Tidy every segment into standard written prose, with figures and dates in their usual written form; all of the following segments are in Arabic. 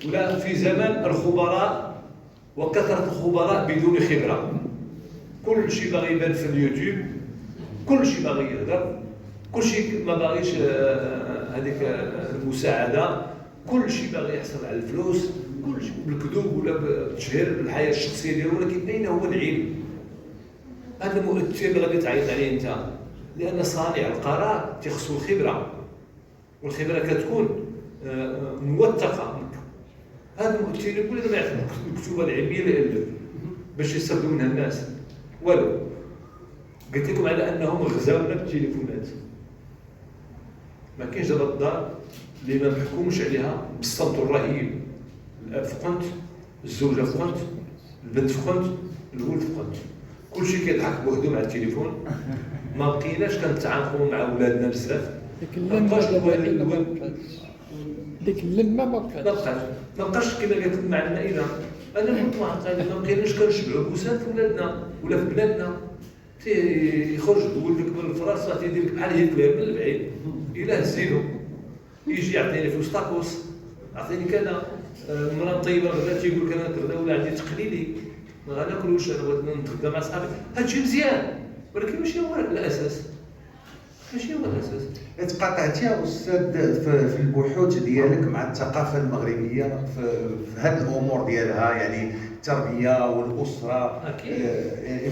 ولا في زمن الخبراء وكثرة الخبراء بدون خبرة. كل شيء باغي يبان في اليوتيوب، كل شيء باغي يهدر، كل شيء ما باغيش هذيك المساعدة، كل شيء باغي يحصل على الفلوس، كل شيء بالكذوب ولا بالتشهير بالحياة الشخصية ديالو. ولكن أين هو العلم؟ هذا المؤثر اللي غادي تعيط عليه أنت، لأن صانع القرار تيخصو الخبرة، والخبرة كتكون موثقة. هذا المؤثر يقول لنا ما يعرف الكتب العلمية اللي ألف باش يستافدوا منها الناس والو. قلت لكم على أنهم غزاونا بالتليفونات. ما كاينش دابا الدار اللي ما محكومش عليها بالصمت الرهيب. الأب فقنت، الزوجة فقنت، البنت فقنت، الولد فقنت، كلشي كيضحك بوحدو مع التليفون. ما بقيناش كنتعاقبوا مع ولادنا بزاف. ديك اللمه ما بقاش كما قالت مع النائله. انا كنت معقد ما بقيناش كنشبعوا بوسات ولادنا ولا في بلادنا. يخرج ولدك من الفراش راه تيدير لك بحال هتلر من البعيد. الا هزيلو يجي يعطيني فلوس طاكوس، عطيني كذا. المراه طيبه غدا تيقول لك انا كذا ولا عندي تقليدي ما غناكلوش، انا بغيت نتغدى مع صحابي. هادشي مزيان ولكن ماشي هو الاساس، ماشي هو الاساس. تقاطعتي يا استاذ في البحوث ديالك مع الثقافه المغربيه في هذه الامور ديالها، يعني التربيه والاسره. اكيد. يعني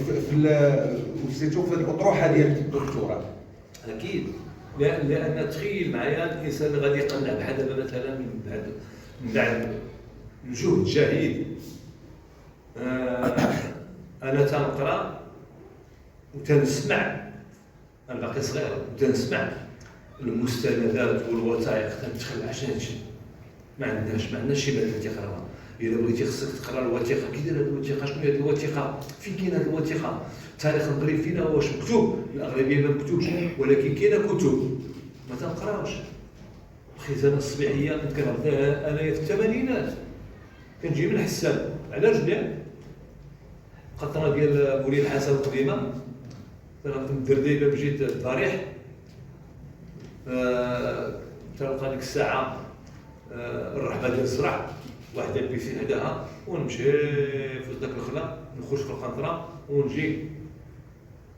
وسيتو في الاطروحه ديال الدكتوراه. اكيد. لان تخيل معايا الانسان اللي غادي يقنع بحال دابا مثلا من بعد جهد جهيد. انا تنقرا وتنسمع، انا باقي صغير وتنسمع المستندات والوثائق تندخل عشان هادشي. ما عندناش شي بنات تيقراوها. الا بغيتي خصك تقرا الوثيقه، كي داير هاد الوثيقه، شنو هي هاد الوثيقه، فين كاينه هاد الوثيقه، تاريخ المغرب فينا واش مكتوب؟ الاغلبيه ما مكتوبش، ولكن كاينه كتب ما تنقراوش. الخزانه الصبيحيه كنقراها انايا في الثمانينات، كنجي من حسان على رجلي قطره ديال مولي الحسن القديمه. انا كنت مدرديبه مشيت الضريح، تلقى ديك الساعه الرحبه ديال الزرع، واحد البيسين حداها، ونمشي في ذاك الخلا نخرج في القنطره ونجي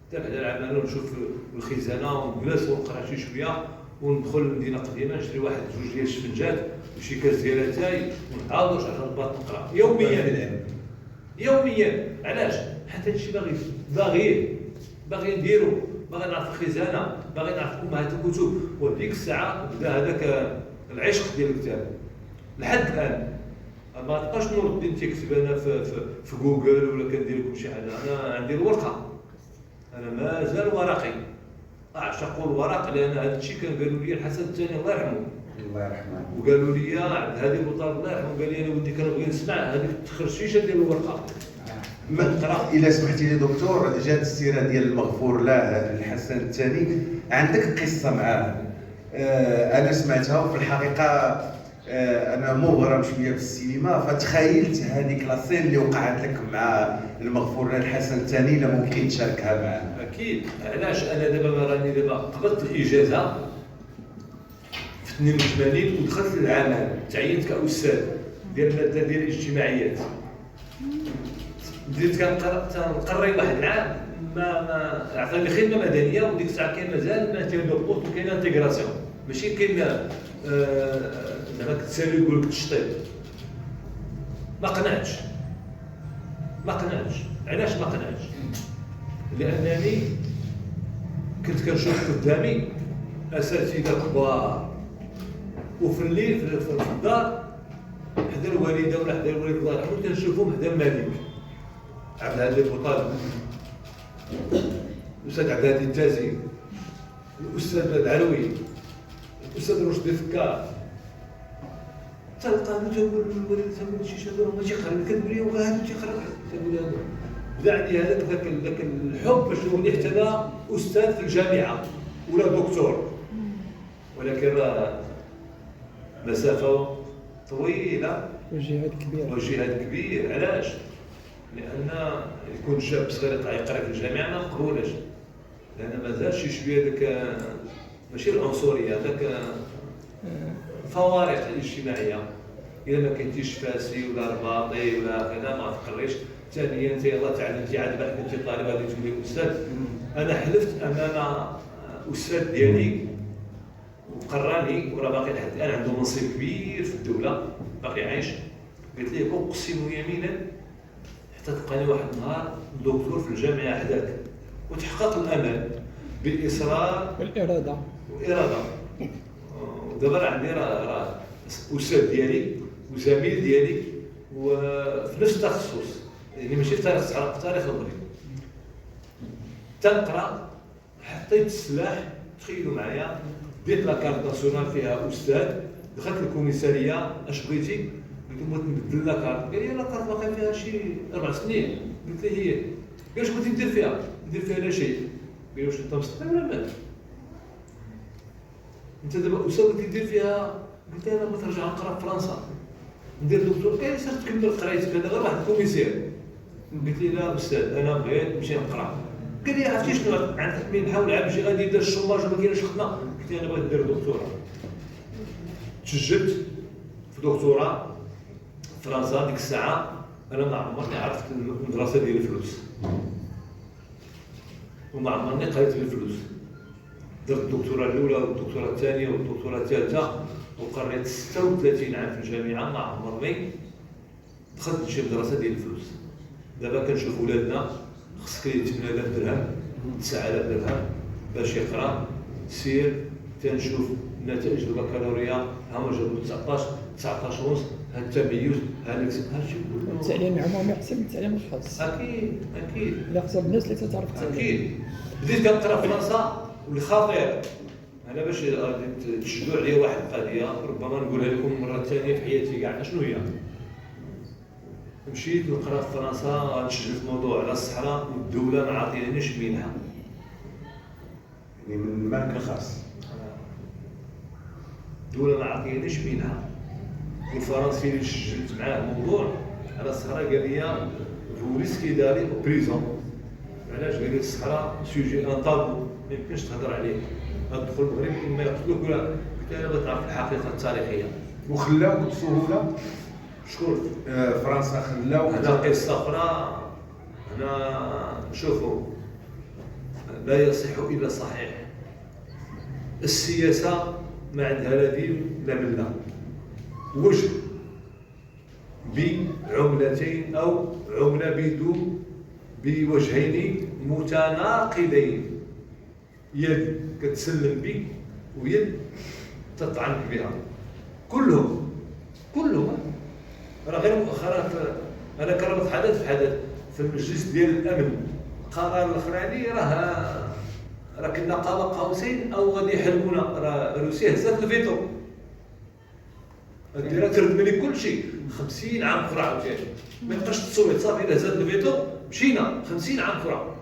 حتى بعد العمل ونشوف الخزانه ونجلس ونقرا شي شويه، وندخل للمدينه القديمه نشري واحد جوج ديال الشفنجات وشي كاس ديال اتاي ونعاود واش على الباط نقرا يوميا. علاش؟ حتى هادشي باغي نديرو، باغي نعرف الخزانه، باغي نعرف امهات الكتب. وديك الساعه بدا هذاك العشق ديال الكتاب لحد الان. ما تبقاش نور الدين تيكتب انا في جوجل ولا كندير لكم شي حاجه. انا عندي الورقه، انا مازال ورقي، اعشق الورق. لان هذا الشيء كان قالوا لي الحسن الثاني الله يرحمه، الله يرحمه، وقالوا لي عبد الهادي بوطال الله يرحمه، قال لي انا ودي كنبغي نسمع هذيك التخرشيشه ديال الورقه. إلا سمحتي لي دكتور، جات السيره ديال المغفور له الحسن الثاني، عندك قصه معاه انا سمعتها، وفي الحقيقه انا مغرم شويه بالسينما، فتخيلت هذيك لاسين اللي وقعت لك مع المغفور له الحسن الثاني، لا ممكن تشاركها معنا. اكيد. علاش؟ انا دابا راني دابا قبضت الاجازه في 82 ودخلت للعمل، تعينت كاستاذ ديال الماده ديال الاجتماعيات. بديت كنقري واحد العام، ما عطاني خدمه مدنيه، وديك الساعه كاين مازال ماتير دو بوست وكاين انتيغراسيون، ماشي كاين زعما كتسالي يقول لك تشطيب. ما قنعتش. علاش ما قنعتش؟ لانني كنت كنشوف قدامي اساتذه كبار، وفي الليل في الدار حدا الوالده ولا حدا الوالد الله يرحمه كنشوفهم حدا الملك عبد الهادي بوطال، الاستاذ عبد الهادي التازي، الاستاذ العلوي، الاستاذ رشدي فكار. تلقى تقول الوالد تقول شي شباب ما تيقرا، كتقول لهم هذا تيقرا، تقول هذا. بدا عندي هذاك الحب باش نولي حتى انا استاذ في الجامعه ولا دكتور، ولكن راه مسافه طويله وجهاد كبير. علاش؟ لان يكون شاب صغير يطلع يقرا في الجامعه ما نقبلوش، لان مازال شي شويه داك ماشي العنصريه، داك الفوارق الاجتماعيه. الا ما كنتيش فاسي ولا رباطي ولا كذا ما تقريش. ثانيا انت يلاه تعلمتي عاد بعد كنتي طالب غادي تولي استاذ. انا حلفت ان انا استاذ ديالي وقراني وراه باقي لحد الان عنده منصب كبير في الدوله باقي عايش. قلت ليه اقسم يمينا حتى تلقاني واحد النهار دكتور في الجامعه حداك. وتحقق الامل بالاصرار والاراده. واراده. ودابا راه عندي راه استاذ ديالي وزميل ديالي وفي نفس التخصص، يعني ماشي في تاريخ الصحراء، في تاريخ المغرب. تنقرا حطيت السلاح. تخيلوا معايا ديت لاكارت ناسيونال فيها استاذ. دخلت الكوميساريه اش بغيتي؟ قلت لهم نبدل لاكارت. قال لي لاكارت باقي فيها شي 4 سنين. قلت له هي. قال اش بغيتي ندير فيها؟ ندير فيها لا شيء. قال لي واش انت مصدق ولا مات؟ انت دابا استاذ بغيتي دير فيها؟ قلت له انا بغيت نرجع نقرا في فرنسا ندير دكتور. قال لي سير تكمل قرايتك هذا غير واحد الكوميسير. قلت له لا استاذ انا بغيت نمشي نقرا. قال لي عرفتي شنو عندك من نحاول عام شي غادي يدير الشوماج وما كاينش خدمه. قلت له انا بغيت ندير دكتوراه. تسجلت في دكتوراه في فرنسا. ديك الساعه انا ما عمرني عرفت المدرسه ديال الفلوس وما عمرني قريت بالفلوس. درت الدكتوراه الاولى والدكتوراه الثانيه والدكتوراه الثالثه وقريت 36 عام في الجامعه. ما عمرني دخلت لشي مدرسه ديال الفلوس. دابا كنشوف ولادنا خصك ليه 8000 درهم 9000 درهم باش يقرا. سير تنشوف نتائج البكالوريا ها هما جابوا 19 ونص. ها التميز ها هادشي كله. التعليم العمومي احسن من التعليم الخاص. اكيد اكيد على حسب الناس اللي تعرف التعليم. اكيد. بديت كنقرا في فرنسا والخطير انا باش غادي تشدوا عليا واحد القضيه ربما نقولها لكم المره الثانيه في حياتي كاع. شنو هي؟ مشيت نقرا في فرنسا نسجل في موضوع على الصحراء والدوله ما عاطيانيش منها. يعني من الملك الخاص. الدوله ما عاطيانيش منها. والفرنسي اللي سجلت معاه موضوع على الصحراء قال لي فو ريسكي دالي بريزون. علاش؟ قال لي الصحراء سوجي ان طابو ما يمكنش تهضر عليه. غتدخل المغرب اما يقتلوك ولا. قلت انا بغيت نعرف الحقيقه التاريخيه. وخلاوك بسهوله. شكون؟ فرنسا خلاوك. هذا قصه اخرى. هنا شوفوا لا يصح الا صحيح. السياسه ما عندها لا دين لا مله. وجه بعملتين او عمله بوجهين متناقضين. يد كتسلم بك ويد تطعنك بها. كلهم راه غير مؤخرا انا كرمت حدث في المجلس ديال الامن. القرار الاخراني راه كنا قاب قوسين او غادي يحرمونا. راه روسيا هزات الفيتو. الديره ترد مني كل شيء. 50 عام اخرى عاوتاني ما يبقاش تصويت. صافي الا هزات الفيتو مشينا 50 عام اخرى.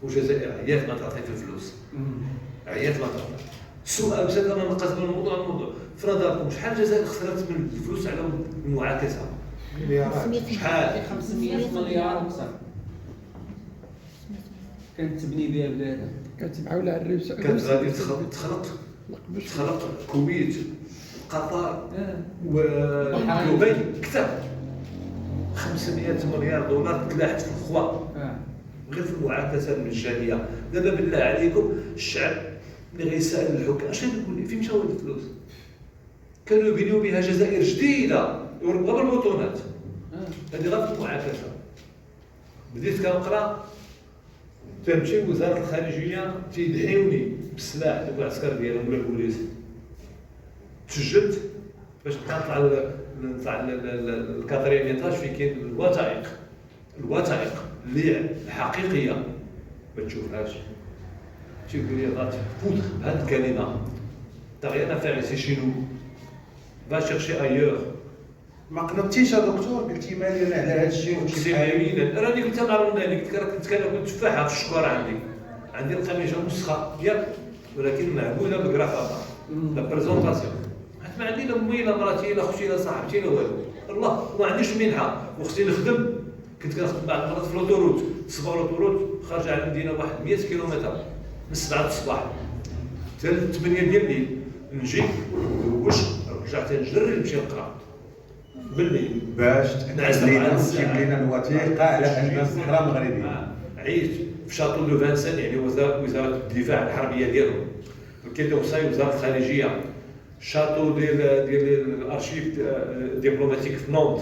والجزائر عيات ما تعطي في الفلوس. عيات ما تعطي. السؤال باش انا نقص من الموضوع في نظركم شحال الجزائر خسرت من الفلوس على المعاكسه؟ شحال؟ 500 مليار اكثر. كانت تبني بها بلادها. كانت معولة على الروس. كانت غادي تخلق الكويت قطر ودبي كثر. 500 مليار دولار تلاحت في الخوا غير في المعاكسه المجانيه. دابا بالله عليكم الشعب اللي غيسال الحكام اش غيقول لي؟ فين مشاو هاد الفلوس؟ كانوا يبنيو بها جزائر جديده وربما الوطنات. هذه غير في المعاكسه. بديت كنقرا تمشي وزاره الخارجيه تيدحيوني بالسلاح ديال العسكر ديالهم ولا البوليس. تسجلت باش نطلع الكاتريام ايطاج فين كاين الوثائق اللي حقيقيه ما تشوفهاش. تيقول لي غاتفوت بهاد الكلمه تغيرنا فعلا سي شي نو با شيرشي ايور. ما قنطتيش يا دكتور؟ قلتي مالي انا على هذا الشيء سي يمين راني قلت لها رمضان كنت كناكل تفاحه في الشكاره. عندي القميجه نسخه ياك ولكن معقوله بالكرافطه لا بريزونطاسيون. حيت ما عندي لا امي لا مراتي لا اختي لا صاحبتي لا والو. الله ما عنديش منحه. واختي نخدم كنت كنخدم بعض المرات في لوطوروت. تصبغ لوطوروت خارجه على المدينه واحد 100 كيلومتر من 7 الصباح حتى 8 ديال الليل. نجي ندوش رجعت نجري نمشي نقرا بالليل باش تاكد لينا وتجيب لنا الوثيقه على ان الصحراء مغربيه. عييت في شاطو دو فانسان، يعني وزاره الدفاع الحربيه ديالهم، كي دوساي وزاره الخارجيه، شاطو ديال الارشيف ديبلوماتيك في نونت،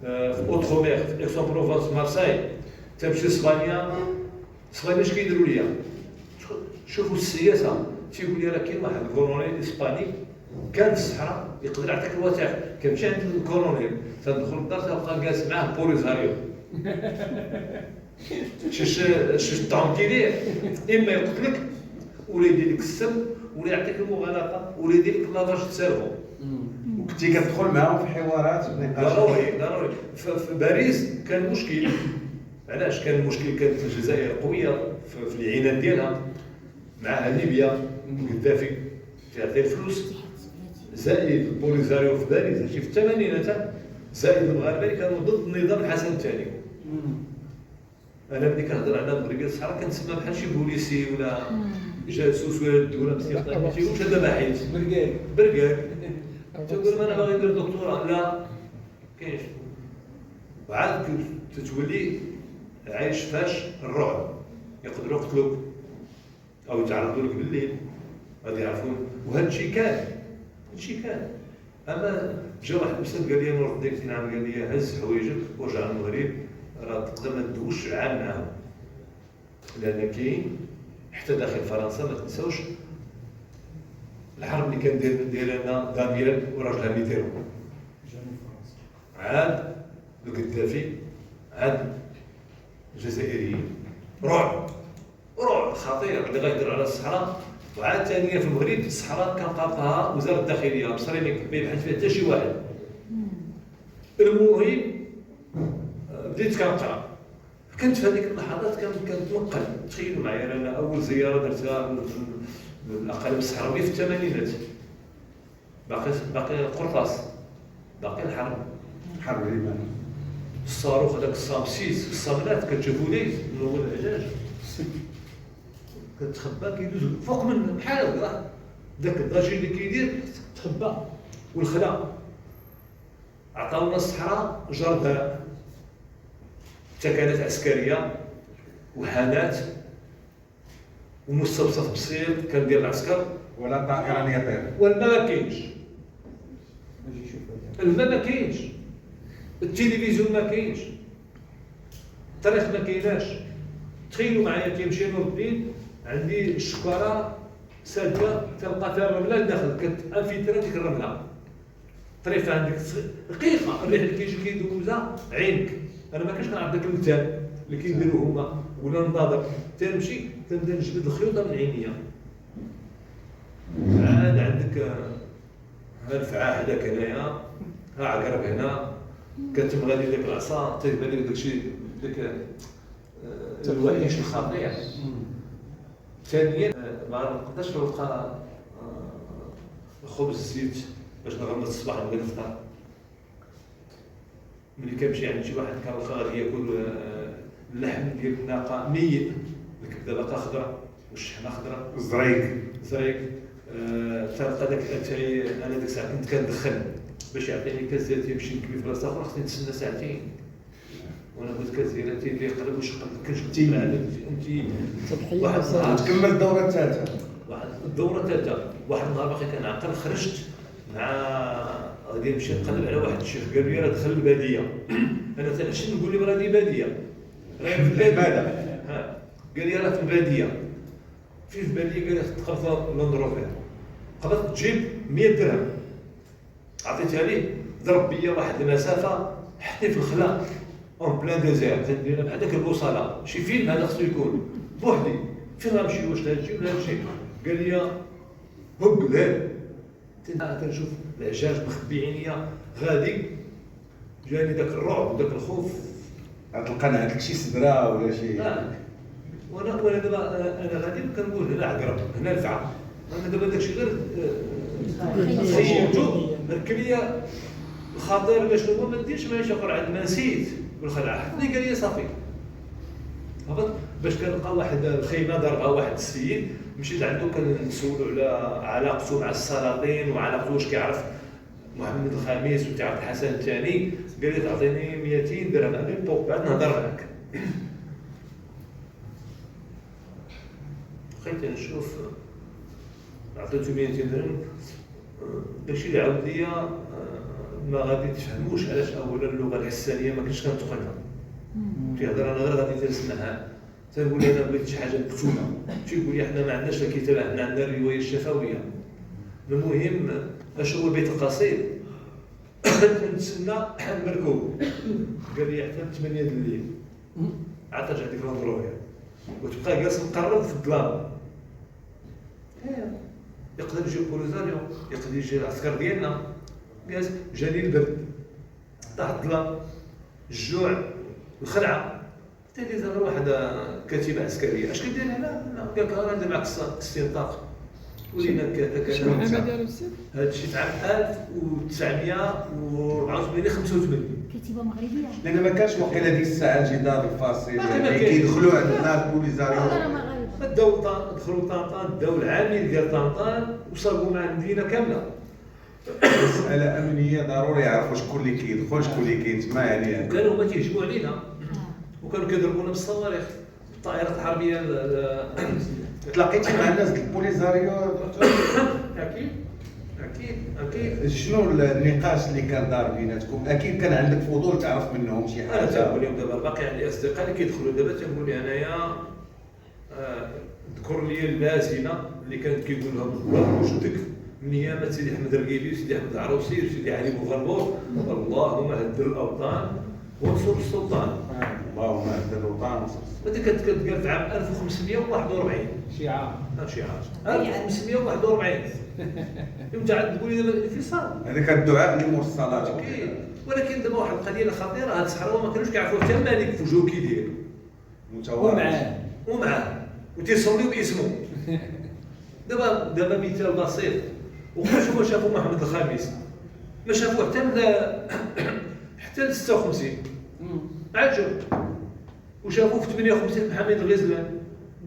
في اوترومير، في اكسون بروفونس، مارساي. تمشي لاسبانيا اش كيديروا ليا؟ شوفوا السياسه، تيقول لي راه كاين واحد الكولونيل اسباني كان في الصحراء يقدر يعطيك الوثائق. كنمشي عند الكولونيل تندخل للدار تلقى جالس معاه بوليزاريو. شش الطعم كيدير؟ اما يقتلك ولا يدير لك السم ولا يعطيك المغالطه ولا يدير لك لافاج د سيرفو. وكنتي كتدخل معاهم في حوارات ونقاشات؟ ضروري. في باريس كان مشكل. علاش كان المشكل؟ كانت الجزائر قويه في العناد ديالها مع ليبيا، قدافي تعطي الفلوس، زائد البوليزاريو في باريس هادشي في الثمانينات، زائد المغاربه اللي كانوا ضد نظام الحسن الثاني. انا ملي كنهضر على مغربي الصحراء كنتسمى بحال شي بوليسي ولا جاسوس ولا الدوله مستقله، ما تيقولش هذا باحث برقاق. تقول انا باغي ندير دكتوراه، لا كاينش. وعاد تتولي عايش فاش الرعب، يقدروا يقتلوك او يتعرضوا لك بالليل، غادي يعرفون. وهذا الشيء كان اما جا واحد الاستاذ قال لي نور الدين، نعم، قال لي هز حوايجك ورجع للمغرب، راه تقدر ما تدوش عام معاهم، لان كاين حتى داخل فرنسا ما تنساوش الحرب اللي كان داير لنا دانيال وراجلها ميتيرون، عاد القذافي، عاد الجزائريين، رعب خطير اللي غيدير على الصحراء. وعاد ثانيه في المغرب الصحراء كان قاطعها وزاره الداخليه، مصري ما يبحث فيها حتى شي واحد. المهم بديت كنقرا، كنت في هذيك اللحظات كنتنقل. تخيلوا معايا انا اول زياره درتها للاقاليم الصحراويه في الثمانينات، باقي قرطاس، باقي الحرب اليمن، الصاروخ هذاك الصام 6 في الصاملات كتشوفوا ليه من هو العجاج كتخبى كيدوز فوق من بحال هكا، داك الضجيج اللي كيدير تخبى. والخلا عطاونا الصحراء جرداء، تكالات عسكريه وحانات ومستوصف بسيط كان ديال العسكر، ولا طائران يطير، والماء ما كاينش، الماء ما كاينش، التلفزيون ما كاينش، الطريق ما كايناش. تخيلوا معايا كيمشي نور الدين، عندي الشكاره سادة تلقى فيها الرمله لداخل، كتانفيترا ديك الرمله، طريفه عندك دقيقه، الريح اللي كيجي كيدوزها عينك. انا ما كنتش كنعرف داك المثال اللي كيديروا هما ولا الناظر، تنمشي تنبدا نجبد الخيوطه من عينيا. عاد عندك ها الفعاء هذاك هنايا، ها عقرب هنا، كتم غادي ديك العصا تيبان لك داكشي داك الوحش الخطير. ثانيا ما نقدرش نلقى خبز الزيت باش نغمض الصباح نبغي نفطر. ملي كنمشي عند شي واحد كنلقى غادي ياكل اللحم ديال الناقه ميت، الكبده باقا خضراء والشحمه خضراء، زريق. تلقى داك الاتاي. انا ديك الساعه كنت كندخن باش يعطيني كاس ديال يمشي نكبي في بلاصه اخرى، خصني نتسنى ساعتين. وانا قلت كاس ديال تي اللي يقلب ويشقلب كنشد انت واحد النهار تكمل الدوره الثالثه. واحد النهار باقي كنعقل، خرجت مع غادي نمشي نقلب على واحد الشيخ، قال لي راه دخل الباديه. انا تنعشي نقول لي راه دي باديه، راه في الباديه. قال لي راه في الباديه. في الباديه قال لي تقبض لاندروفير، قبضت تجيب 100 درهم، عطيتها ليه، ضرب بيا واحد المسافه حطني في الخلا اون بلان ديزير، تدير بحال داك البوصله، شي فيلم هذا خصو يكون بوحدي، فين غنمشي؟ واش لهادشي ولا هادشي؟ قال لي هب لهيه، تنشوف العجاج مخبي عينيا غادي، جاني داك الرعب وداك الخوف. تلقى عندك شي سدره ولا شي. وانا دابا انا غادي كنقول هنا عقرب، هنا الفعه، انا دابا داكشي غير تخيلتو ركب ليا الخطير باش هو ما ديرش ماشي اخر عاد ما نسيت بالخلعه، حطني قال لي صافي هبط. باش كنلقى واحد الخيمه ضربها واحد السيد، مشيت عنده كنسولو على علاقته مع السلاطين وعلاقته واش كيعرف محمد الخامس وتاع الحسن الثاني قال لي تعطيني 200 درهم على ليبوك بعد نهضر معاك. بقيت نشوف عطيته 200 درهم باش يعاود ليا ما غادي تفهموش علاش اولا اللغه الحسانيه ما كنتش كنتقنها. تيهضر انا غير غادي تسمعها تنقول انا بغيت شي حاجه مكتوبه تيقول لي حنا ما عندناش الكتابه حنا عندنا الروايه الشفويه. المهم اش هو البيت القصيد نتسنى المركوب قال لي حتى 8 د الليل عاد ترجع ديك الاندرويا وتبقى جالس مقرب في الظلام. يقدر يجي البوليزاريو يقدر يجي العسكر ديالنا جالس جاني البرد طاح الظلام الجوع الخلعه قلت لي زعما واحد كتيبه عسكريه اش كدير هنا؟ قال لك انا ندير معك استنطاق ولينا كذا شنو العام كذا. ديالو السيد؟ هذا الشيء في عام 1984 85 كتيبة مغربية. لان ما كانش وقيله ديك الساعه الجدار الفاصل باقي ما يعني كاين. كيدخلوا عندنا البوليزاريو. أنا مغاربة. داو دخلوا طنطان داو العامل ديال طنطان وصلبوا مع المدينه كامله. مساله امنيه ضروري يعرفوا شكون اللي كيدخل شكون اللي كاين تما يعني. وكانوا هما تيهجموا علينا وكانوا كيضربونا بالصواريخ الطائرات الحربيه تلاقيتي مع الناس ديال البوليزاريو اكيد اكيد. شنو النقاش اللي كان دار بيناتكم؟ اكيد كان عندك فضول تعرف منهم شي انا تنقول حاجه. لهم دابا باقي عندي اصدقاء اللي كيدخلوا دابا تنقول لي انايا ذكر لي اللازمه اللي كانت كيقول لهم الله وجدك من ايام سيدي احمد الرقيبي وسيدي احمد العروسي وسيدي علي بوغربور اللهم هدر الاوطان وانصر السلطان. اللهم اهدى الوطن وصل. هذه كانت كتقال في عام 1541 شعار. شعار 1541 انت عاد تقول لي دابا الانفصال هذاك الدعاء اللي مور الصلاه. أكيد. ولكن دابا واحد القضيه خطيره هاد الصحراء ما كانوش كيعرفوا حتى الملك فوجو كي داير متوارث. ومعاه وتيصليو باسمه. دابا مثال بسيط وخرجوا ما شافوا محمد الخامس ما شافوه حتى ل 56 عجب وشافوه في 58 محمد الغزلان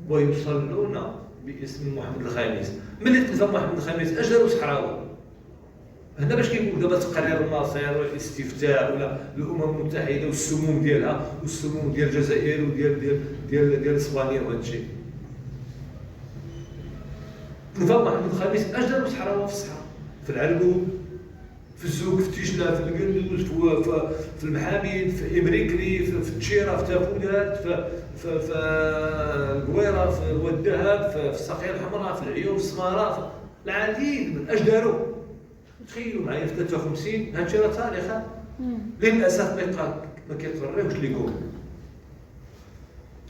ويصلون باسم محمد الخامس. ملي تلفى محمد الخامس اش داروا صحراوي هنا باش كيقول دابا تقرير المصير والاستفتاء ولا الامم المتحده والسموم ديالها والسموم ديال الجزائر وديال ديال ديال ديال اسبانيا وهذا الشيء. تلفى محمد الخامس اش داروا صحراوي في الصحراء في العرقوب في الزوق في تيشنا في القندوز في المحامين في امريكلي في التشيره في تافولات في القويره في الودهب في الساقيه الحمراء في العيون في السماره العديد من اش داروا. تخيلوا معايا في 53 هادشي راه تاريخ للاسف ما كيقريوش لي يقول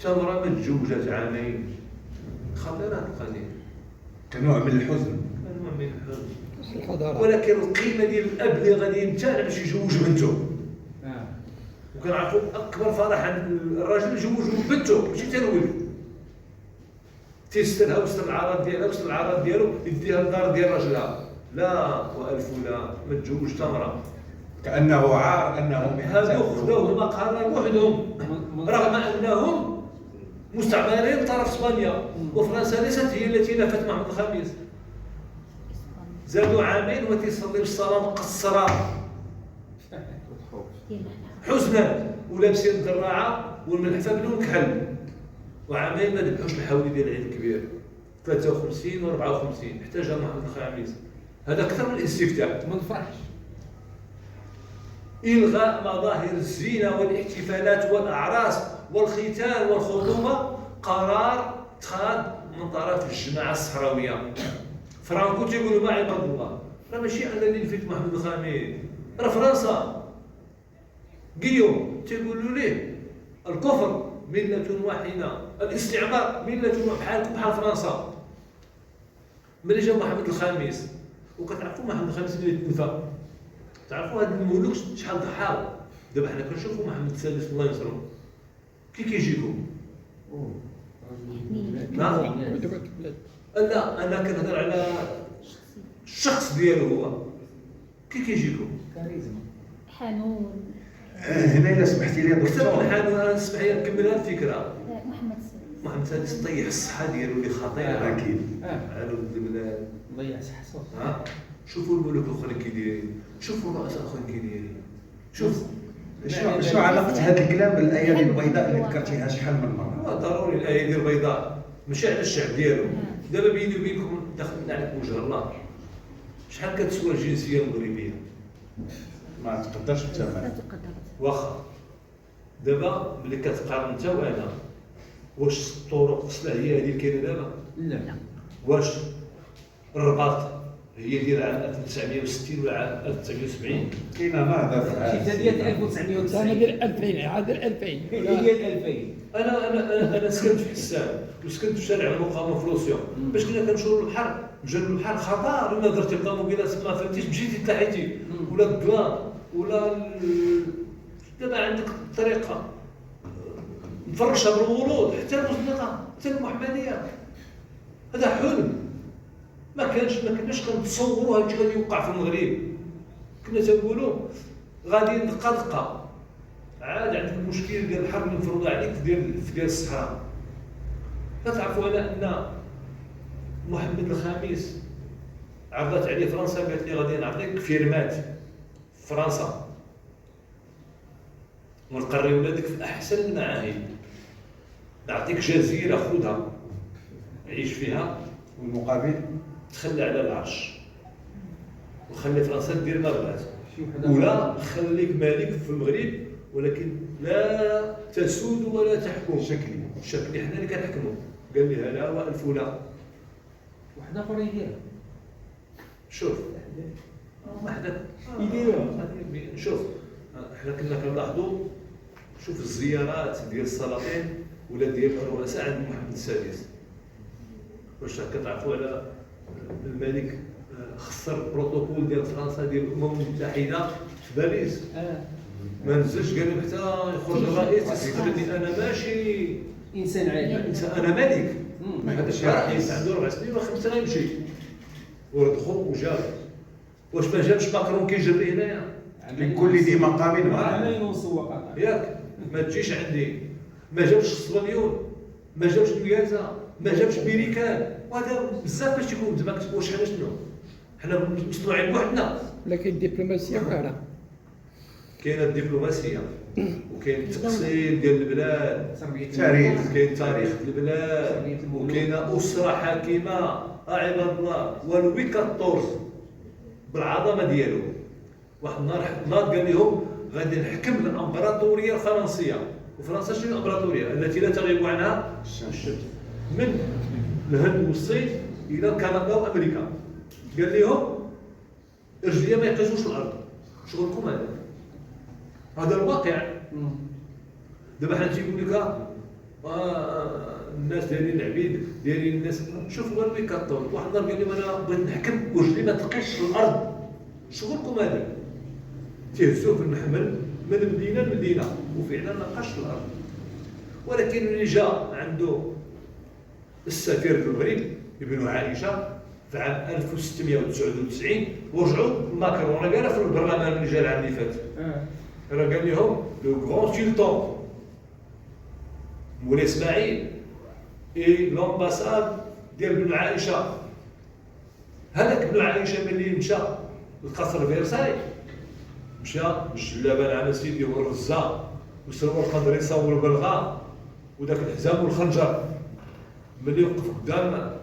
تمره متزوجات عامين خطيره القضيه كنوع من الحزن. نوع من الحزن الحضاره. ولكن القيمه ديال الاب اللي غادي يمتنع باش يجوج بنته وكنعرفوا اكبر فرح عند الراجل يجوج بنته ماشي حتى الولد تيسترها وسط العراض ديالها وسط العراض ديالو يديها للدار ديال راجلها لا والف لا ما تزوج تمره كانه عار انهم هذو خذوه المقر وحدهم رغم انهم مستعمرين طرف اسبانيا وفرنسا ليست هي التي نفت محمد الخامس. زادوا عامين وتيصلي بالصلاه مقصره حزنا ولابسين الدراعه والملحفه بدون كحل وعامين ما ذبحوش الحولي ديال العيد الكبير 53 و54 حتى جا محمد الخامس. هذا اكثر من الاستفتاء. ما نفرحش. الغاء مظاهر الزينه والاحتفالات والاعراس والختان والخطوبه قرار اتخاذ من طرف الجماعه الصحراويه. فرانكو تيقولوا ما عباد الله راه ماشي انا اللي نفيت محمد الخامس راه فرنسا. قيوم تيقولوا ليه الكفر مله واحده الاستعمار مله بحالكم بحال فرنسا. ملي جا محمد الخامس وكتعرفوا محمد الخامس اللي تنفى تعرفوا هاد الملوك شحال ضحاو. دابا حنا كنشوفوا محمد السادس الله ينصرو كي كيجيكم لا انا كنهضر على الشخص ديالو هو كي كيجيكم كاريزما. حنون. هنا الا سمحتي لي يا اكثر من دكتور. حال انا نسمح لي نكمل هذه الفكره. محمد السادس. محمد السادس طيح الصحه ديالو اللي خطيره اكيد. على ولد البلاد ضيع صحته. ها شوفوا الملوك الاخرين كي دايرين، شوفوا الرؤساء الاخرين كي دايرين، شوف. شنو علاقه هذا الكلام بالايادي البيضاء اللي ذكرتيها شحال من مره؟ ضروري الايادي البيضاء ماشي على الشعب ديالو. دابا بيني وبينكم دخلنا عليك وجه الله، شحال كتسوى الجنسيه المغربيه؟ ما تقدرش لا تثمن. تقدر. واخا دابا ملي كتقارن انت وانا، واش الطرق الصلاحيه هذه اللي كاينه دابا؟ لا واش الرباط هي ديال عام 1960 ولا عام 1970؟ كاينه نهضه في شي هذا. ديال سنة 1990 ديال 2000 عاد 2000 هي ديال 2000 انا سكنت في حسان وسكنت في شارع المقاومه في لوسيون، باش كنا كنمشيو للبحر، مجال البحر خطر، الا درتي الطوموبيلات ما فهمتيش مشيتي تلاحيتي، ولا الكلان ولا دابا عندك الطريقه مفرشه بالورود حتى المزنقه حتى المحمديه. هذا حلم ما كناش كنتصوروا هادشي غادي يوقع في المغرب. كنا تنقولوا غادي دقه دقه، عاد عندك المشكل ديال الحرب اللي مفروضه عليك ديال الصحراء. كتعرفوا على ان محمد الخامس عرضت عليه فرنسا، قالت لي غادي نعطيك فيرمات في فرنسا ونقري ولادك في احسن المعاهد، نعطيك جزيره خذها عيش فيها والمقابل تخلى على العرش وخلي فرنسا دير ما بغات، شي وحده ولا خليك مالك في المغرب ولكن لا تسود ولا تحكم. شكلي حنا اللي كنحكموا. قال لي هلا والف ولا. وحده اخرى يديرها شوف وحده يديروها. شوف حنا كنا كنلاحظوا، شوف الزيارات ديال السلاطين ولا ديال الرؤساء عند محمد السادس. واش كتعرفوا على الملك خسر البروتوكول ديال فرنسا ديال الامم المتحده في باريس؟ ما نزلش، قال لهم حتى يخرج الرئيس يستقبلني انا ماشي انسان عادي انا ملك. ما هذا يقدرش الشيء رئيس عنده 4 سنين ولا 5 سنين يمشي ودخل وجاب. واش ما جابش ماكرون كيجري هنايا؟ لكل ذي مقام عامين ونسوق قطر ياك ما تجيش عندي. ما جابش الصبليون، ما جابش اليازا، ما جابش بيريكان، وهذا بزاف باش يكون زعما كتبوا شحال شنو. حنا مصنوعين بوحدنا. لكن الدبلوماسيه واعره. كاينه الدبلوماسيه وكاين التقسيم ديال البلاد، تاريخ. كاين تاريخ البلاد، وكاينه اسره حاكمه عباد الله. ولوي 14 بالعظمه ديالو واحد النهار قال لهم غادي نحكم الامبراطوريه الفرنسيه. وفرنسا شنو الامبراطوريه التي لا تغيب عنها الشمس، من الهند والصين الى كندا وامريكا. قال لهم الرجليه ما يقيسوش الارض، شغلكم هذا الواقع. دابا حنا تيقول لك الناس دايرين العبيد دايرين الناس. شوف هو لوي 14 واحد النهار قال لهم انا بغيت نحكم ورجلي ما تقيسش الارض، شغلكم هذا. تيهزوه في المحمل من مدينه لمدينه وفعلا ما لقاش الارض. ولكن اللي جا عنده السفير في المغرب ابن عائشه في عام 1699 ورجعوا ماكرون قالها في البرلمان اللي جا العام اللي فات. راه قال لهم لو غران سلطان مولاي اسماعيل اي لومباساد ديال ابن عائشه. هذاك ابن عائشه ملي مشى لقصر فيرساي مشى بالجلابه العام سيدي والرزه وسرور القدر يصور بالغاء وداك الحزام والخنجر. ملي وقف قدام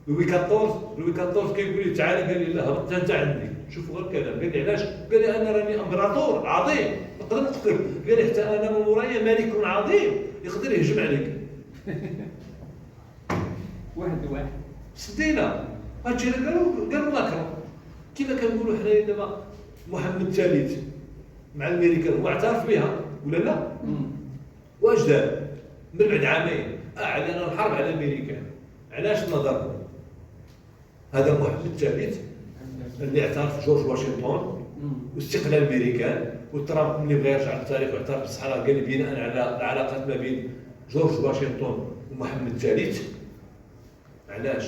لوي 14 كيقول لي تعالى، قال لي لا هبط انت عندي. شوفوا غير الكلام. قال لي علاش؟ قال لي انا راني امبراطور عظيم نقدر نقتل. قال لي حتى انا من ورايا ملك عظيم يقدر يهجم عليك. واحد صدينا هادشي اللي قالوا ماكرون. كيما كنقولوا حنايا دابا محمد الثالث مع الامريكان هو اعترف بها ولا لا؟ واش دار؟ من بعد عامين اعلن الحرب على الامريكان. علاش نظر؟ هذا محمد الثالث اللي اعترف جورج واشنطن واستقلال الامريكان، وترامب ملي بغى يرجع للتاريخ واعترف بالصحراء قال بناء على العلاقات ما بين جورج واشنطن ومحمد الثالث. علاش؟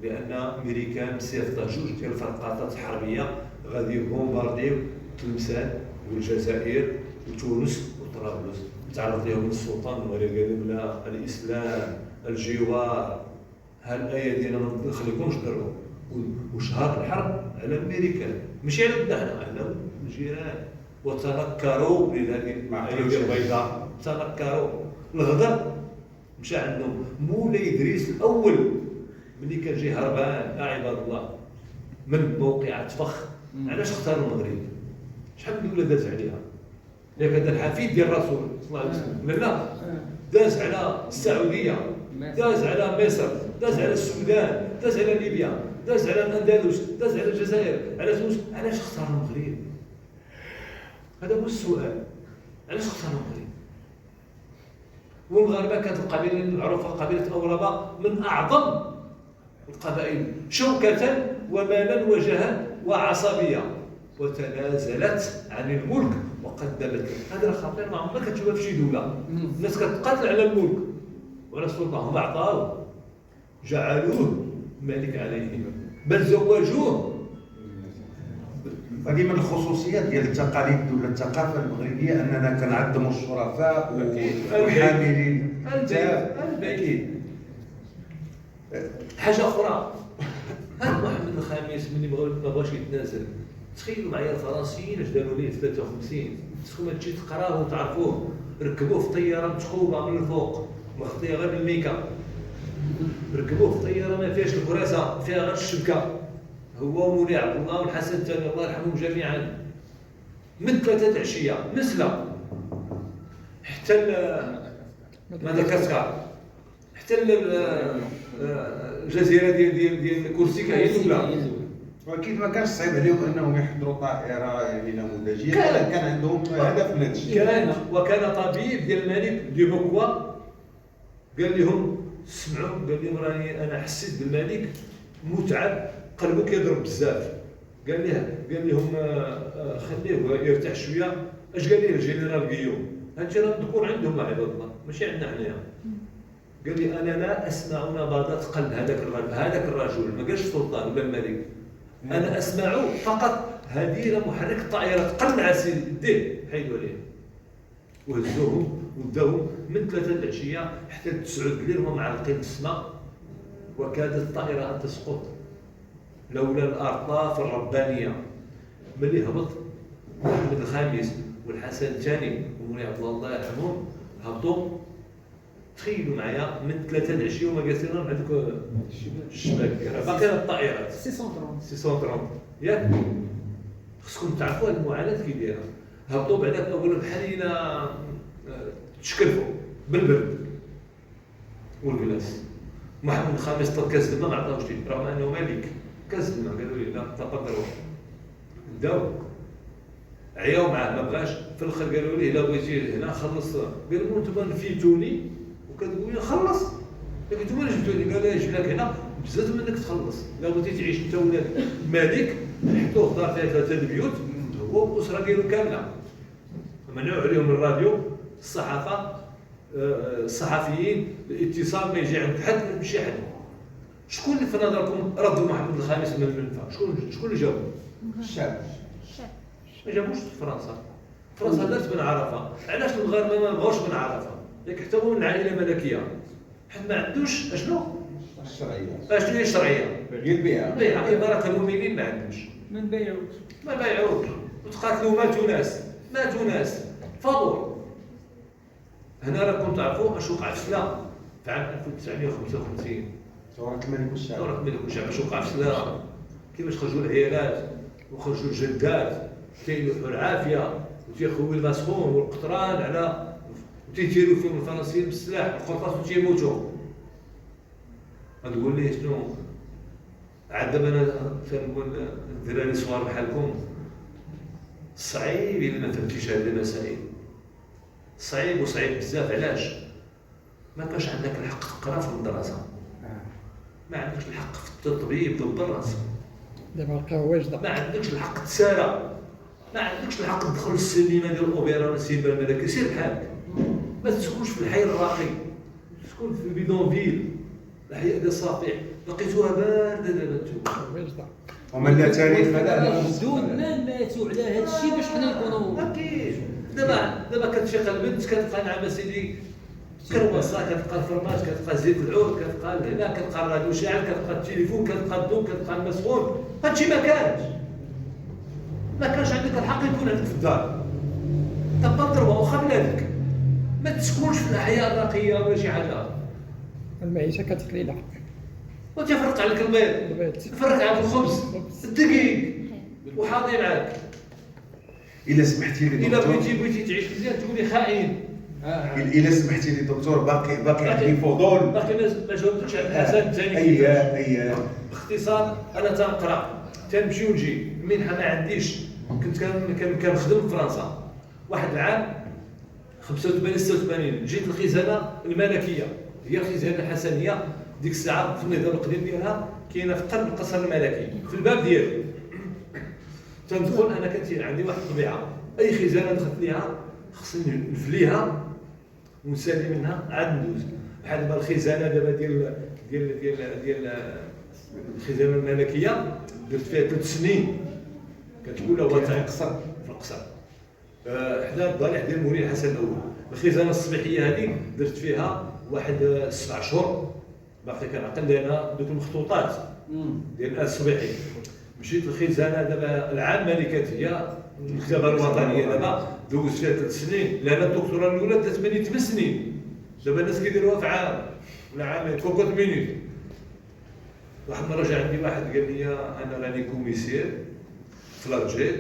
لان الامريكان مصيفطه جوج ديال الفرقاطات الحربيه غادي يبومبارديو تلمسان والجزائر وتونس وطرابلس. تعرض لهم السلطان المغربي قال لهم لا، الاسلام الجوار، ها الايه ديالنا ما نخليكمش تضربوا. وشهر الحرب على الامريكان ماشي على بلادنا، على الجيران. وتنكروا لهذه الايدي البيضاء، تنكروا. الغدر مشى عندهم مولاي ادريس الاول ملي كان جاي هربان عباد الله من موقعة فخ. علاش اختار المغرب؟ شحال من دوله داز عليها؟ ياك هذا الحفيد ديال الرسول صلى الله عليه وسلم، لا داز على السعوديه، داز على مصر، داز على السودان، داز على ليبيا، داز على الاندلس، داز على الجزائر، على تونس. علاش اختار المغرب؟ هذا هو السؤال. علاش اختار المغرب؟ والمغاربه كانت القبيله المعروفه قبيله اوربا من اعظم القبائل شوكه ومالا وجها وعصبيه، وتنازلت عن الملك وقدمت. هذا خطير، ما عمرك تشوفها في شي دوله. الناس كتقاتل على الملك وعلى السلطه، هم اعطاوه، جعلوه ملك عليهم، بل زوجوه. هذه من الخصوصيات ديال التقاليد ولا الثقافه المغربيه اننا كنعظموا الشرفاء والحاملين. اكيد. حاجه اخرى، هذا محمد الخامس ملي ما بغاش يتنازل، تخيلوا معايا الفرنسيين اش داروا ليه في 53. خصكم هادشي تقراوه وتعرفوه. ركبوه في طياره مشخوبه من الفوق، مخطيه غير بالميكا. ركبوه في طياره ما فيهاش الكراسه، فيها غير الشبكه. هو ومولاي عبد الله والحسن الثاني الله يرحمهم جميعا. من 3 عشيه نزله حتى مدغشقر، حتى الجزيره ديال كورسيكا هي الاولى. واكيد ما كانش صعيب عليهم انهم يحضروا طائره يعني نموذجيه، كان عندهم هدف من هذا الشيء. كان وكان طبيب ديال الملك دي بوكوا قال لهم سمعوا، قال لهم راني انا حسيت بالملك متعب، قلبه كيضرب بزاف. قال لهم خليه يرتاح شويه. اش قال لي الجنرال غيوم؟ هادشي راه الذكور عندهم عباد الله، ماشي عندنا حنايا. قال لي انا لا اسمع نبضات قلب هذاك الرجل، ما قالش السلطان ولا الملك، انا اسمع فقط هدير محرك الطائره قلع يديه حيدوا عليه. وهزوهم وبداو من 3 العشيه حتى 9 الليل وهم معلقين في السماء، وكادت الطائره ان تسقط لولا الاطراف الربانيه. ملي هبط محمد الخامس والحسن الثاني ومولاي عبد الله يرحمهم، هبطوا تخيلوا معايا من 3 العشيه وما جالسين عندك الشباك، باقي الطائرات 630 ياك. خصكم تعرفوا هذه المعاناه كي دايره. هبطوا بعداك اول بحال تشكلفوا بالبرد والجلاس. محمد الخامس طلب كاس الماء ما عطاوش ليه رغم انه ملك. كاس الماء قالوا لي لا تقدروا. بداو عياو معاه ما بغاش، في الاخر قالوا لي الا بغيتي هنا خلص. قالوا لهم انتم نفيتوني وكتقول لي خلص، قلت انتم اللي جبتوني. قال لي جبناك هنا بزاف منك تخلص، لا بغيتي تعيش انت ولاد مالك حطوه في دار فيها 3 البيوت هو والاسره ديالو كامله. منعوا عليهم الراديو، الصحافه، الصحفيين، الاتصال ما يجي عند حد بشي حد. شكون اللي في نظركم ردوا محمد الخامس من المنفى؟ شكون اللي جاوب؟ الشعب. ما جابوش فرنسا. فرنسا دارت بن عرفه. علاش المغاربه ما بغاوش بن عرفه؟ ياك حتى هو من عائله ملكيه، حيت ما عندوش اشنو؟ الشرعيه. اشنو هي الشرعيه؟ غير البيع. بيع امارات المؤمنين ما عندوش. ما بايعوش وتقاتلوا ماتوا ناس فضول. هنا راكم تعرفوا اش وقع في سلا في عام 1955. ثورة الملك والشعب. ثورة الملك والشعب. اش وقع في سلا؟ كيفاش خرجوا العيالات وخرجوا الجدات تيلوحوا العافيه وتيخوي المسخون والقطران على وتيتيروا فيهم الفرنسيين بالسلاح القرطاس وتيموتوا. غتقول لي شنو؟ عاد دابا انا تنقول الدراري صغار بحالكم صعيب الا ما فهمتيش هذه المسائل. صعيب وصعيب بزاف. علاش؟ ما كانش عندك الحق تقرا في المدرسه، ما عندكش الحق في التطبيب تدرس، دابا لقاو واجده، ما عندكش الحق تسارى، ما عندكش الحق تدخل السينما ديال الاوبرا ولا السينما الملكي. سير بحالك، ما تسكنش في الحي الراقي، تسكن في البيدونفيل الاحياء ديال الصفيح. لقيتوها بارده دابا نتوما واجده. ومن لا تاريخ لا جدود ما ماتوا على هذا الشيء باش حنا نكونوا. اكيد. دابا كتشيق البنت كتلقى نعم سيدي كرواسه، كتلقى الفرماج، كتلقى زيت العود، كتلقى هنا، كتلقى الراديو شاعل، كتلقى التليفون، كتلقى الضوء، كتلقى المسخون. هادشي ما كانش عندك الحق يكون عندك في الدار. تبقى تروى واخا بلادك، ما تسكنش في الاحياء الراقيه ولا شي حاجه. المعيشة كتقليلة. وتفرق عليك البيض، تفرق عليك الخبز، الدقيق، وحاضي معاك. الا سمحتي لي الا دكتور، بغيتي تعيش مزيان تقولي خائن. الا سمحتي لي دكتور، باقي عندي فضول. باقي ما جاوبتش على الحسن الثاني. اي باختصار انا تنقرا، تنمشي ونجي، المنحه ما عنديش. كنت كنخدم في فرنسا واحد العام 85 86. جيت الخزانه الملكيه، هي الخزانه الحسنيه ديك الساعه في النظام القديم ديالها، كاينه في قلب القصر الملكي في الباب ديالو. تندخل انا كانت عندي واحد الطبيعه، اي خزانه دخلت ليها خصني نفليها ونسالي منها عاد ندوز. بحال دابا الخزانه دابا ديال الخزانه الملكيه درت فيها 3 سنين، كتقول هو تاع القصر في القصر حدا الضريح ديال مولاي الحسن الاول. الخزانه الصبيحيه هذه درت فيها واحد 7 شهور، باقي كنعقل لنا دوك المخطوطات ديال الصبيحي. مشيت للخزانه دابا العامه اللي كانت هي المكتبه الوطنيه، دابا دوزت فيها 3 سنين، لان الدكتوراه الاولى دازت مني 8 سنين. دابا الناس كيديروها في عام ولا عامين، كوكوت مينيت. واحد المره جا عندي واحد قال لي انا راني كوميسير في لارجي،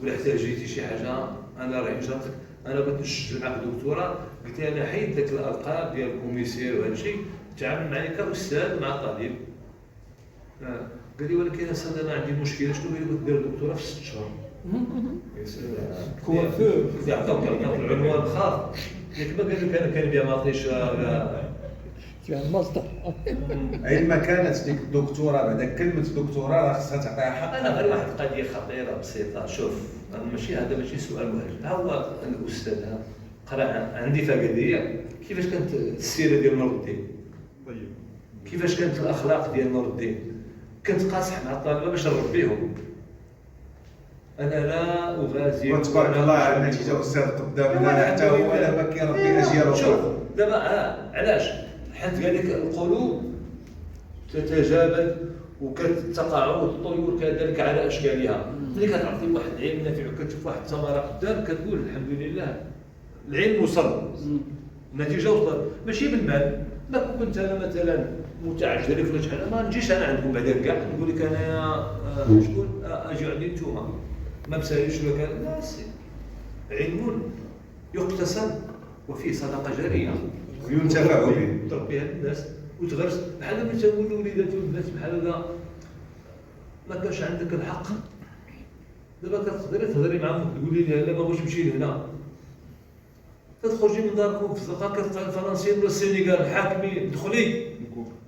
ولا احتاجيتي شي حاجه انا راه جاتك، انا بغيت نسجل معك دكتوراه. قلت له انا حيد لك الالقاب ديال الكوميسير وهذا الشيء، تعامل معايا كاستاذ مع طالب. قال لي ولكن انا انا عندي مشكله، شنو هي؟ قلت دير دكتوراه في 6 شهور. كوافور يعطوك العنوان خاص، ياك ما قال لك انا كان بيا ما عطيش فيها المصدر. اينما كانت ديك الدكتوراه، بعد كلمه دكتوراه راه خصها تعطيها حقها. انا غير واحد القضيه خطيره بسيطه. شوف أنا ماشي هذا ماشي سؤال مهم. هو الاستاذ قرا عندي فقديه كيفاش كانت السيره ديال نور الدين، طيب كيفاش كانت الاخلاق ديال نور الدين. كنت قاصح مع الطلبه باش نربيهم. انا لا اغازي وتبارك الله على النتيجه، استاذ قدامنا حتى هو دابا كيربي اجيال شوف اخرى. دابا علاش؟ حيت قال لك القلوب تتجابد وكتقع الطيور كذلك على اشكالها. ملي كتعطي واحد العلم نافع وكتشوف واحد الثمره قدام كتقول الحمد لله العلم وصل، النتيجه وصلت. ماشي بالمال. ما كنت انا مثلا متعجرف ولا شي حاجه ما نجيش انا عندكم بعدا كاع نقول لك انا شكون اجي عندي نتوما ما مساليش ولا كان. لا سي علم يقتسم وفيه صدقه جاريه وينتفع به. تربيها الناس وتغرس. بحال ملي تنقولوا وليدات والبنات بحال هذا ما كانش عندك الحق. دابا كتقدري تهضري معاهم تقولي لي لا ما بغيتش نمشي لهنا، تخرجي من داركم في الزقاق كتلقى الفرنسيين ولا السنغال الحاكمين دخلي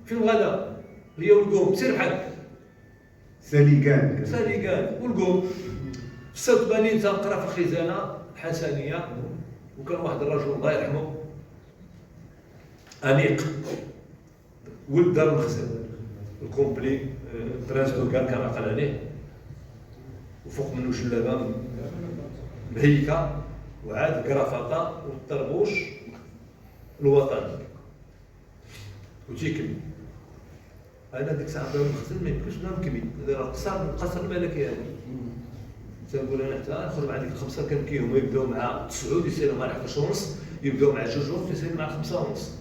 فين الغدا هي والقوم سير بحالك ساليكان ساليكان والقوم. في 86 تنقرا في الخزانه الحسنيه، وكان واحد الرجل الله يرحمه انيق ولد دار المخزن الكومبلي برانس دوكان كان عقل عليه، وفوق منه جلابه مهيكه وعاد الكرافطه والطربوش الوطني وتيكمل. انا ديك الساعه دار المخزن ما يمكنش نكمل، هذا قصر من القصر الملكي هذا. تنقول انا حتى نخرج مع ديك الخمسه كنبكي، هما يبداو مع 9 يسالوا مع 11:30، يبداو مع 2 يسالوا مع 5:30.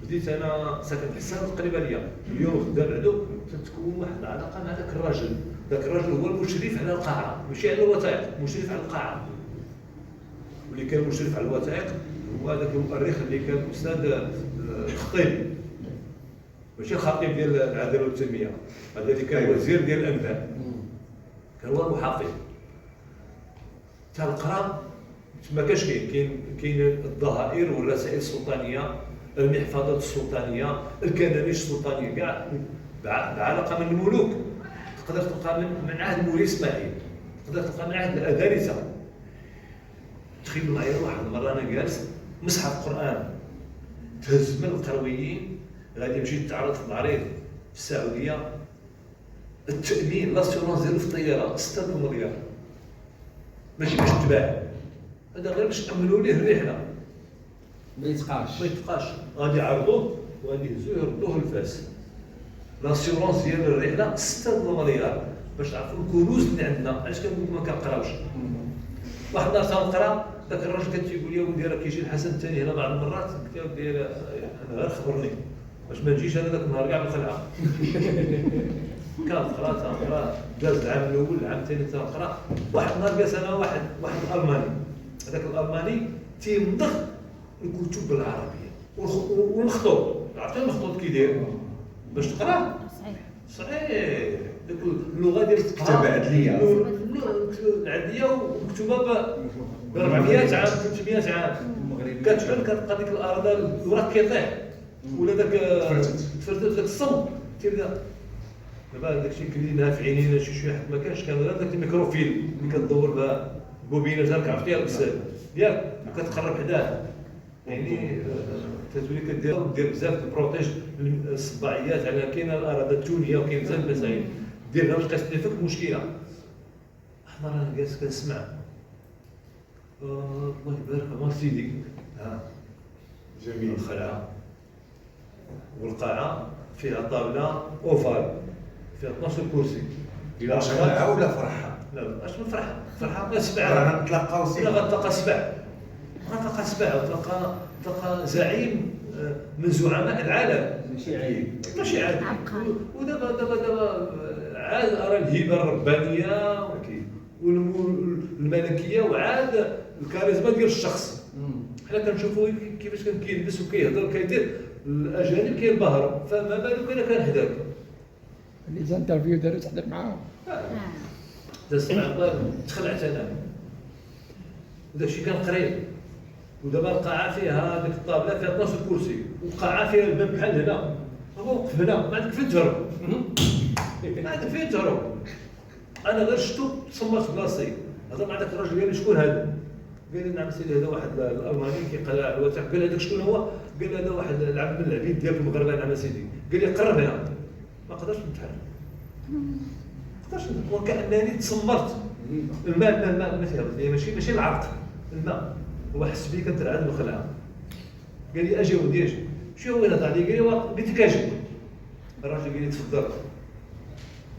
بديت انا ساكن في حسان قريبه ليا، اليوم خدام بعدو تتكون واحد العلاقه مع ذاك الراجل. ذاك الراجل هو المشرف على القاعه، ماشي على الوثائق، مشرف على القاعه. واللي كان مشرف على الوثائق هو هذاك المؤرخ اللي كان استاذ الخطيب، ماشي الخطيب ديال العداله والتنميه، هذا اللي كان وزير ديال الانباء، كان هو المحافظ تاع القرى. ما كاش كاين الضهائر والرسائل السلطانيه، المحفظات السلطانيه، الكنانيش السلطانيه كاع بعلاقه من الملوك. تقدر تلقى من عهد مولاي اسماعيل، تقدر تلقى من عهد الادارسه. تخيلوا معايا واحد المره انا جالس مصحف قران تهز من القرويين غادي يمشي يتعرض في المعرض في السعوديه، التامين لاسيورونس ديالو في الطياره 6 مليار، ماشي باش تباع، هذا غير باش نأمنوا ليه الرحله. ما يتقاش. ما يتبقاش، غادي يعرضوه وغادي يهزوه يردوه لفاس. لاسيورونس ديال الرحله 6 مليار باش تعرفوا الكنوز اللي عندنا. علاش كنقول لكم ما كنقراوش؟ واحد النهار تنقرا ذاك الراجل كان تيقول لي ولدي راه كيجي الحسن الثاني هنا بعض المرات، قلت له ودي انا غير خبرني باش ما نجيش انا ذاك النهار كاع بالخلعه. تنقرا داز العام الاول العام الثاني تنقرا. واحد النهار جالس انا واحد الالماني، هذاك الالماني تيمضغ الكتب بالعربيه والمخطوط، عرفتي المخطوط كي داير باش تقرا صحيح. صحيح. ديك اللغه ديال كتابة عدلية. العدليه ومكتوبه ب 400 عام 300 عام. كتبان كتبقى ديك الارض الوراق كيطيح ولا داك تفرتت داك الصمت تيبدا. دابا داكشي كليناها في عينينا شويه حيت ما كانش، كان غير داك الميكروفيلم اللي كتدور بها بوبينه تاعك، عرفتيها الاستاذ ياك، وكتقرب حداه يعني تتولي كدير بزاف تبروتيج الصباعيات على كاينه الاراده التونيه وكاين بزاف المسائل ديرها باش كتفك المشكله. احنا رانا جالس كنسمع الله يبارك الله سيدي جميل. الخلعه والقاعه فيها طاوله اوفال فيها 12 كرسي. إلا خلعة ولا فرحة؟ لا اش من فرحه سبعه رانا نتلاقاو لا سيدي. غتلقى سبع وتلقى زعيم من زعماء العالم. ماشي عيب. ماشي عادي. عبقري. ودابا عاد ارى الهبه الربانيه والملكيه وعاد الكاريزما ديال الشخص. حنا كنشوفوا كيفاش كان كيلبس وكيهضر وكيدير، الاجانب كينبهروا، فما بالك انا كان حداك. اللي زانترفيو داروا تحضر معاهم. تسمع الله تخلعت انا وداكشي كان قريب. ودابا القاعه فيها ديك الطابله فيها 12 كرسي، والقاعه فيها الباب بحال هنا، هو وقف هنا ما عندك فين تهرب، ما عندك فين تهرب. انا غير شفتو تصمت بلاصتي، هضر مع داك الراجل قال لي شكون هذا؟ قال لي نعم سيدي هذا واحد الالماني كيقلع على الوثائق. قال هذاك شكون هو؟ قال لي هذا واحد العبد من العبيد ديال المغرب. نعم سيدي. قال لي قرب هنا، ما قدرتش نتحرك. وكأنني تسمرت. الماء ما فيها ماشي العرق، الماء هو حس بي كنترعد بالخلعه. قال لي اجي ودي اجي، شنو هو هذا؟ قال لي قلت لك اجي. الراجل قال لي تفضل.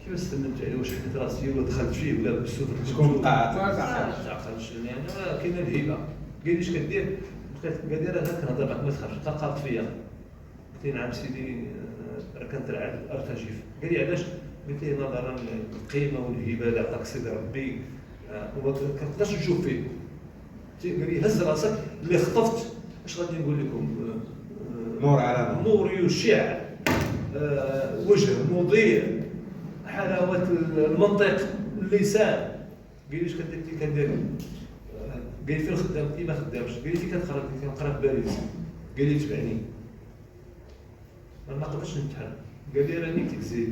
كيفاش سلمت عليه؟ واش حنيت راسي ولا دخلت فيه ولا بسوت شكون قاعد؟ ما تعقلش يعني كاينه الهبه. قال لي اش كدير؟ قال لي راه كنهضر معاك ما تخافش. تقاط فيا. قلت له نعم سيدي راه كنترعد ارتجف. قال لي علاش؟ قلت له نظرا للقيمه والهبه اللي عطاك سيدي ربي وما كنقدرش نشوف فيه. قال لي هز راسك اللي خطفت. اش غادي نقول لكم؟ نور على نور يشع، وجه مضيء، حلاوه المنطق، اللسان. قال لي اش كدير؟ قال لي فين خدام؟ قلت له ما خدامش. قال لي فين كنقرا؟ قلت له كنقرا في باريس. قال لي تبعني. ما قدرتش نتحرك. قال لي راني تكزي.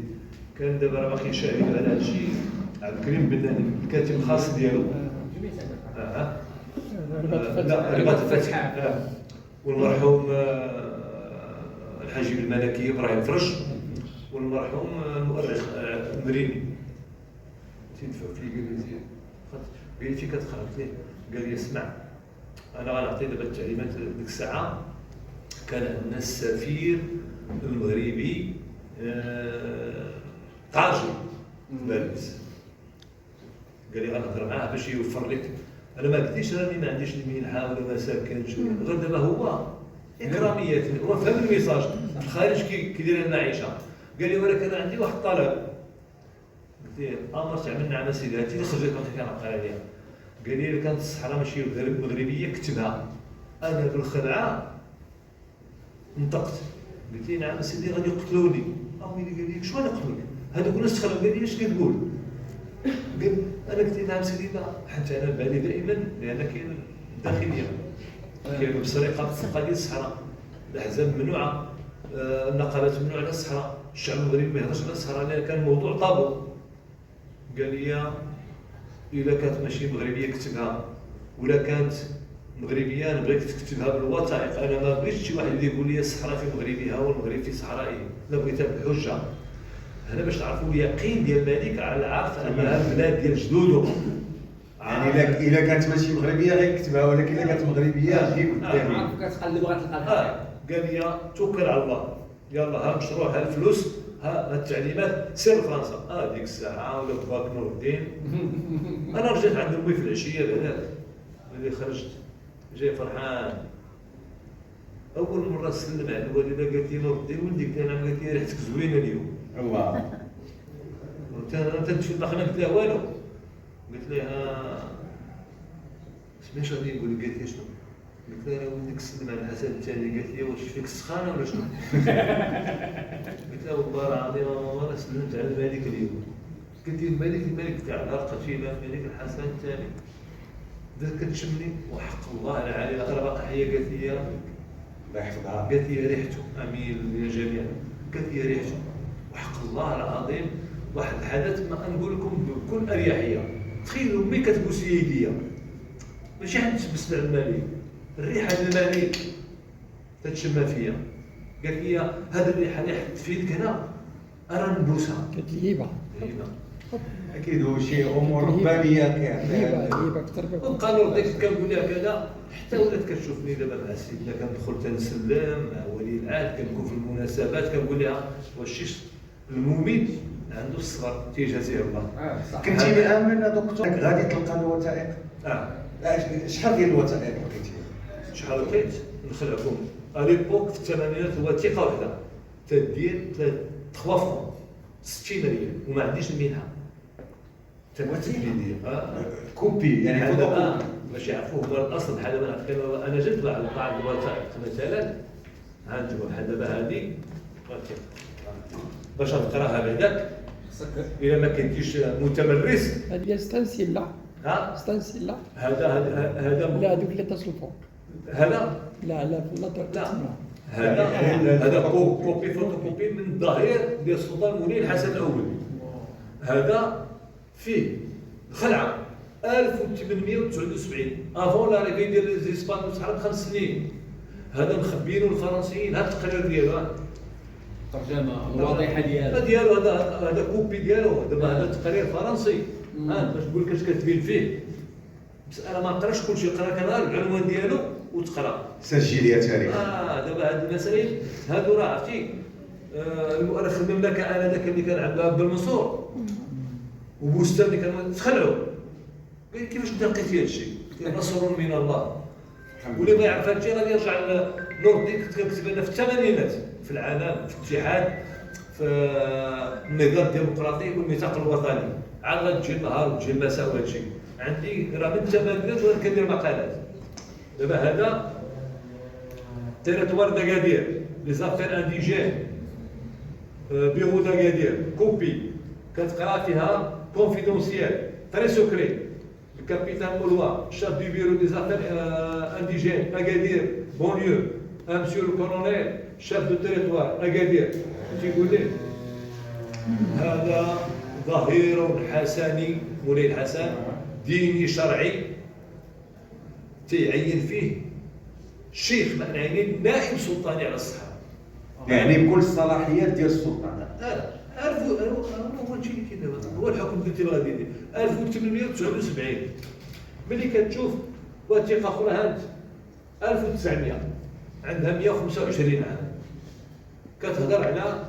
كان دابا راه باقي شاهد على هذا الشيء عبد الكريم بن الكاتب الخاص ديالو. لا رباط الفتح. والمرحوم الحاج الملكي ابراهيم فرج، والمرحوم المؤرخ مريني. تيدفع فيه قال لي فين كتقرا؟ قلت له قال لي اسمع انا غنعطي دابا التعليمات ديك الساعه. كان عندنا السفير المغربي طاجي في باريس. قال لي غنهضر معاه باش يوفر لك. انا ما قلتليش راني ما عنديش المنحه ولا ما ساكنش، غير دابا هو اكراميات، هو فهم الميساج الخارج كيدير لنا عيشه. قال لي ولكن انا عندي واحد الطلب. قلت له امر تعمل نعم سيدي هاتي لي خرجت كنت كنعقل عليها. قال لي كانت الصحراء ماشي مغربيه كتبها. انا بالخلعه نطقت قلت له نعم سيدي غادي يقتلوني. ويلي قال لي شنو غادي يقتلوك؟ هذوك الناس تخلوا. قال لي اش كتقول؟ قال انا قلت له نعم سيدي لا، حتى انا بالي دائما لان كاين الداخليه كاين بسرقه ديال الصحراء، الاحزاب ممنوعه، النقابات ممنوعه على الصحراء، الشعب المغربي ما يهضرش على الصحراء لان كان الموضوع طابو. قال لي الا كانت ماشي مغربيه كتبها ولا كانت مغربيه انا بغيت تكتبها بالوثائق. انا ما بغيتش شي واحد اللي يقول لي الصحراء في مغربها والمغرب في صحرائه، لا بغيتها بالحجه. هنا باش تعرفوا اليقين ديال الملك على عارف انها البلاد ديال جدوده، يعني الا كانت ماشي مغربيه غيكتبها، ولكن الا كانت مغربيه جي قدامي. عارف كتقلب غتلقى الحاجه. قال لي توكل على الله، يلا ها المشروع، ها الفلوس، ها التعليمات، سير لفرنسا. ديك الساعه ولا باك نور الدين انا رجعت عند امي في العشيه بعدا ملي خرجت جاي فرحان. اول مره سلم على الوالده قالت لي نور الدين ولدي، انا قالت لي ريحتك زوينه اليوم. الله. انت تمشي باقي ما قلت لها والو، قلت لها سمعت غادي يقول لي، قالت لي شنو؟ قلت لها ولدك سلم على الحسن الثاني. قالت لي واش فيك سخانه ولا شنو؟ قلت لها والله العظيم انا سلمت على الملك اليوم. قلت لي الملك تاع الارقه فينا، الملك الحسن الثاني بدات كتشمني وحق الله العلي انا باقي حيه. قالت لي يا ربي، الله يحفظها. قالت لي ريحته امين للجميع. قالت لي ريحته وحق الله العظيم واحد الحدث ما نقول لكم بكل اريحيه. تخيلوا امي كتبوس يديا ماشي حد تبس على الملك، الريحه الملك تتشمى فيا. قالت لي هذه الريحه اللي حدت في يدك هنا انا نبوسها. كتجيبها هيبه اكيد هو شيء امور ربانيه كيعطيها. هيبة أكثر بكم. وقالوا ديك كنقول لها كذا حتى ولات كتشوفني دابا مع سيدنا كندخل تنسلم مع ولي العهد، كنكون في المناسبات كنقول لها واش شي المميت عنده الصغر تيجازيه الله. صح. كنتي مآمن دكتور غادي تلقى الوثائق؟ اه شحال ديال الوثائق لقيتي؟ شحال لقيت نخلعكم اليبوك في الثمانينات وثيقه وحده تدير 3 فرون 60 ريال وما عنديش المنحه. وثيقة؟ كوبي يعني فوتوكوبي. باش يعرفوا هما الاصل. بحال دابا انا جبت بعض الوثائق مثلا، ها انتم بحال دابا هذه وثيقه باش تقراها بعداك الا ما كنتيش متمرس. هذه ستانسيلا. ها ستانسيلا. هذا لا هذوك اللي تصلوا فوق. هذا لا لا في اللطر لا تسمع. هذا كوبي فوتوكوبي من الظهير ديال السلطان مولاي الحسن الاول. هذا فيه خلعه 1879 افون لاريفي ديال زيسبان بشحال 5 سنين. هذا مخبيينه الفرنسيين. هذا التقرير ديالو الترجمه الواضحه ديالها ديالو هذا كوبي ديالو. دابا هذا التقرير فرنسي باش نقول لك اش كاتبين فيه. بس انا ما نقراش كلشي، قرا كان العنوان ديالو وتقرا. سجل يا تاريخ. دابا هاد المسائل هادو راه عرفتي المؤرخ المملكه انذاك اللي كان عند عبد المنصور وبوستان اللي كانوا تخلعوا. قال كيفاش انت لقيتي هذا الشيء؟ قلت نصر من الله. واللي ما يعرف هذا الشيء غادي يرجع لنور الدين. كنت كنكتب انا في الثمانينات في العالم في الاتحاد في النظام الديمقراطي والميثاق الوطني. عاد غتجي النهار وتجي المساء وهذا الشيء عندي راه من الثمانينات وانا كندير مقالات. دابا هذا تيريتوار داكادير لي زافير انديجين بيرو داكادير كوبي كتقرا فيها كونفيدونسيال تري سوكري. الكابيتان مولوا شاف دو بيرو دي زافير انديجين اكادير بونيو مسيو الكولونيل شاف دو تيريتوار اكادير. تيقول لي هذا ظهير حسني مولاي الحسن ديني شرعي تيعين فيه الشيخ معنعينين نائب سلطاني على الصحة، يعني بكل الصلاحيات ديال السلطان. عرفوا هو الشيء اللي كاين دابا هو الحكم ديال غادي يدير 1879 ملي كتشوف وثيقه اخرى هانت 1900 عندها 125 عام كتهضر على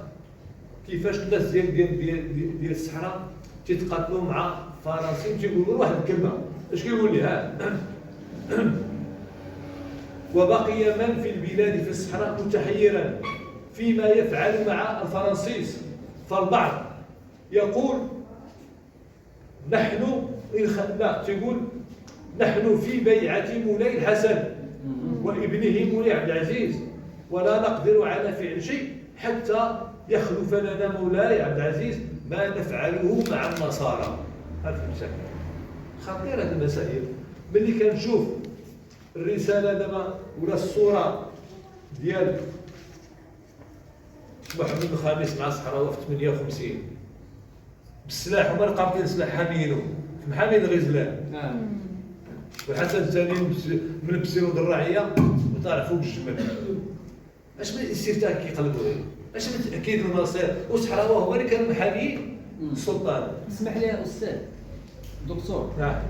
كيفاش الناس ديال الصحراء تيتقاتلوا مع فرنسيين. تيقولوا واحد الكلمه اش كيقول لي وبقي من في البلاد في الصحراء متحيرا فيما يفعل مع الفرنسيس، فالبعض يقول نحن لا تقول نحن في بيعة مولاي الحسن وابنه مولاي عبد العزيز ولا نقدر على فعل شيء حتى يخلف لنا مولاي عبد العزيز ما نفعله مع النصارى. هذا المسائل خطيرة هذه المسائل. ملي كنشوف الرسالة دابا ولا الصورة ديال محمد الخامس مع الصحراوي في 58 بالسلاح هما القابضين سلاح حامينو في محامي الغزلان والحسن الثاني من بسيرو الرعيه وطالع فوق الجمل. اش من الاستفتاء كيقلبوا اش من تاكيد المصير والصحراوي هو اللي كان محامي السلطان. اسمح لي يا استاذ دكتور. نعم.